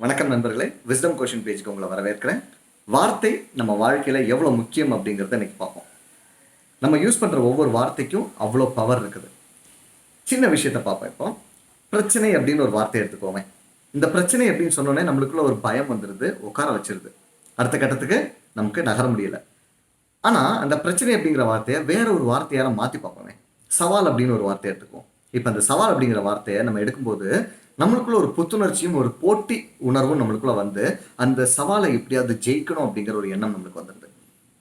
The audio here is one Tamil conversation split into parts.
வணக்கம் நண்பர்களே, விஸ்டம் கொஷின் பேஜுக்கு உங்களை வரவேற்கிறேன். வார்த்தை நம்ம வாழ்க்கையில் எவ்வளோ முக்கியம் அப்படிங்கிறத இன்னைக்கு பார்ப்போம். நம்ம யூஸ் பண்ணுற ஒவ்வொரு வார்த்தைக்கும் அவ்வளோ பவர் இருக்குது. சின்ன விஷயத்தை பார்ப்போம். இப்போ பிரச்சனை அப்படின்னு ஒரு வார்த்தை எடுத்துக்கோமே. இந்த பிரச்சனை அப்படின்னு சொன்னோன்னே நம்மளுக்குள்ள ஒரு பயம் வந்துடுது, உட்கார வச்சிருது. அடுத்த கட்டத்துக்கு நமக்கு நகர முடியல. ஆனால் அந்த பிரச்சனை அப்படிங்கிற வார்த்தையை வேற ஒரு வார்த்தையால மாற்றி பார்ப்போமே. சவால் அப்படின்னு ஒரு வார்த்தை எடுத்துக்குவோம். இப்போ அந்த சவால் அப்படிங்கிற வார்த்தையை நம்ம எடுக்கும்போது நம்மளுக்குள்ள ஒரு புத்துணர்ச்சியும் ஒரு போட்டி உணர்வும் நம்மளுக்குள்ள வந்து அந்த சவாலை எப்படியாவது ஜெயிக்கணும் அப்படிங்கிற ஒரு எண்ணம் நம்மளுக்கு வந்துடுது.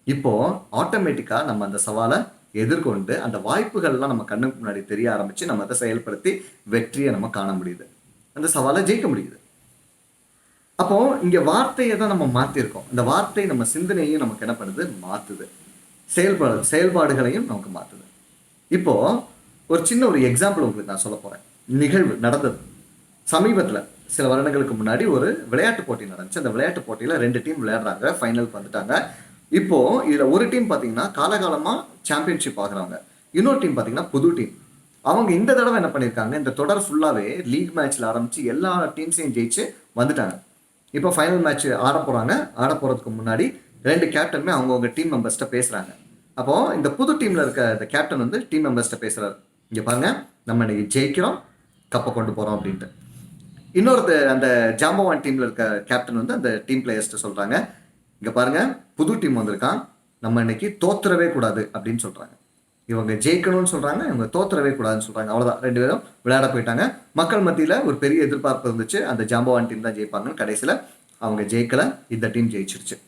இப்போ ஆட்டோமேட்டிக்கா நம்ம அந்த சவாலை எதிர்கொண்டு அந்த வாய்ப்புகள்லாம் நம்ம கண்ணுக்கு முன்னாடி தெரிய ஆரம்பிச்சு நம்ம அதை செயல்படுத்தி வெற்றியை நம்ம காண முடியுது, அந்த சவாலை ஜெயிக்க முடியுது. அப்போ இங்க வார்த்தையை தான் நம்ம மாத்திருக்கோம். இந்த வார்த்தை நம்ம சிந்தனையையும் நமக்கு என்ன பண்ணுது, மாத்துது. செயல்பாடுகளையும் நமக்கு மாத்துது. இப்போ ஒரு சின்ன ஒரு எக்ஸாம்பிள் உங்களுக்கு நான் சொல்ல போறேன். நிகழ்வு நடந்தது சமீபத்தில் சில வருடங்களுக்கு முன்னாடி ஒரு விளையாட்டு போட்டி நடந்துச்சு. அந்த விளையாட்டு போட்டியில் 2 டீம் விளையாடுறாங்க, ஃபைனலுக்கு வந்துட்டாங்க. இப்போ இதில் ஒரு டீம் பார்த்தீங்கன்னா காலகாலமாக சாம்பியன்ஷிப் ஆகுறாங்க, இன்னொரு டீம் பார்த்தீங்கன்னா புது டீம். அவங்க இந்த தடவை என்ன பண்ணியிருக்காங்க, இந்த தொடர் ஃபுல்லாகவே லீக் மேட்ச்சில் ஆரம்பித்து எல்லா டீம்ஸையும் ஜெயிச்சு வந்துட்டாங்க. இப்போ ஃபைனல் மேட்ச் ஆட போகிறாங்க. ஆட போகிறதுக்கு முன்னாடி 2 கேப்டனுமே அவங்கவுங்க டீம் மெம்பர்ஸ்கிட்ட பேசுகிறாங்க. அப்போது இந்த புது டீமில் இருக்க இந்த கேப்டன் வந்து டீம் மெம்பர்ஸ்கிட்ட பேசுகிறாரு, இங்கே பாருங்கள் நம்ம இன்னைக்கு ஜெயிக்கிறோம், கப்பை கொண்டு போகிறோம் அப்படின்ட்டு. இன்னொரு அந்த ஜாம்பவான் டீமில் இருக்க கேப்டன் வந்து அந்த டீம் பிளேயர்ஸ்ட்டு சொல்கிறாங்க, இங்கே பாருங்கள் புது டீம் வந்திருக்கான், நம்ம இன்னைக்கு தோத்துறவே கூடாது அப்படின்னு சொல்கிறாங்க. இவங்க ஜெயிக்கணும்னு சொல்கிறாங்க, இவங்க தோத்துறவே கூடாதுன்னு சொல்கிறாங்க. அவ்வளோதான், 2 பேரும் விளையாட போயிட்டாங்க. மக்கள் மத்தியில் ஒரு பெரிய எதிர்பார்ப்பு இருந்துச்சு, அந்த ஜாம்பவான் டீம் தான் ஜெயிப்பாங்கன்னு. கடைசியில் அவங்க ஜெயிக்கலை, இந்த டீம் ஜெயிச்சிருச்சு.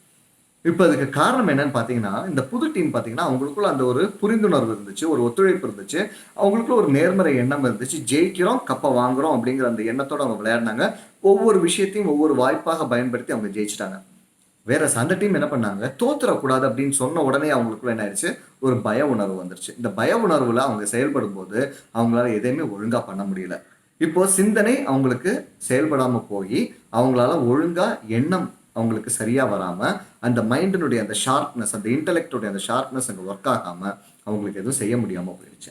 இப்போ அதுக்கு காரணம் என்னன்னு பார்த்தீங்கன்னா, இந்த புது டீம் பார்த்தீங்கன்னா அவங்களுக்குள்ள அந்த ஒரு புரிந்துணர்வு இருந்துச்சு, ஒரு ஒத்துழைப்பு இருந்துச்சு, அவங்களுக்குள்ள ஒரு நேர்மறை எண்ணம் இருந்துச்சு. ஜெயிக்கிறோம், கப்பை வாங்குறோம் அப்படிங்கிற அந்த எண்ணத்தோடு அவங்க விளையாடினாங்க. ஒவ்வொரு விஷயத்தையும் ஒவ்வொரு வாய்ப்பாக பயன்படுத்தி அவங்க ஜெயிச்சிட்டாங்க. வேற அந்த டீம் என்ன பண்ணாங்க, தோத்துறக்கூடாது அப்படின்னு சொன்ன உடனே அவங்களுக்குள்ள என்ன ஆயிடுச்சு, ஒரு பய உணர்வு வந்துருச்சு. இந்த பய உணர்வுல அவங்க செயல்படும் போது அவங்களால எதையுமே ஒழுங்கா பண்ண முடியல. இப்போ சிந்தனை அவங்களுக்கு செயல்படாம போய் அவங்களால ஒழுங்கா எண்ணம் அவங்களுக்கு சரியா வராம அந்த மைண்டினுடைய அந்த ஷார்ப்னஸ், அந்த இன்டெலெக்டோடைய அந்த ஷார்ப்னஸ் அங்கே ஒர்க் ஆகாம அவங்களுக்கு எதுவும் செய்ய முடியாம போயிடுச்சு.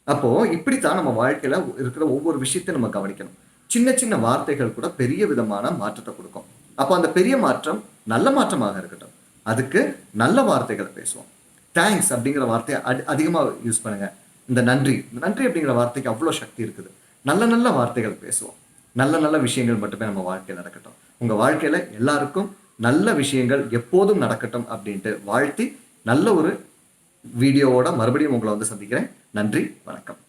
அப்போ இப்படித்தான் நம்ம வாழ்க்கையில இருக்கிற ஒவ்வொரு விஷயத்தையும் நம்ம கவனிக்கணும். சின்ன சின்ன வார்த்தைகள் கூட பெரிய விதமான மாற்றத்தை கொடுக்கும். அப்போ அந்த பெரிய மாற்றம் நல்ல மாற்றமாக இருக்கட்டும், அதுக்கு நல்ல வார்த்தைகளை பேசுவோம். தேங்க்ஸ் அப்படிங்கிற வார்த்தையை அதிகமாக யூஸ் பண்ணுங்க. இந்த நன்றி அப்படிங்கிற வார்த்தைக்கு அவ்வளோ சக்தி இருக்குது. நல்ல நல்ல வார்த்தைகள் பேசுவோம். நல்ல நல்ல விஷயங்கள் மட்டுமே நம்ம வாழ்க்கையில் நடக்கட்டும். உங்க வாழ்க்கையில எல்லாருக்கும் நல்ல விஷயங்கள் எப்போதும் நடக்கட்டும் அப்படின்ட்டு வாழ்த்தி நல்ல ஒரு வீடியோவோட மறுபடியும் உங்களை வந்து சந்திக்கிறேன். நன்றி, வணக்கம்.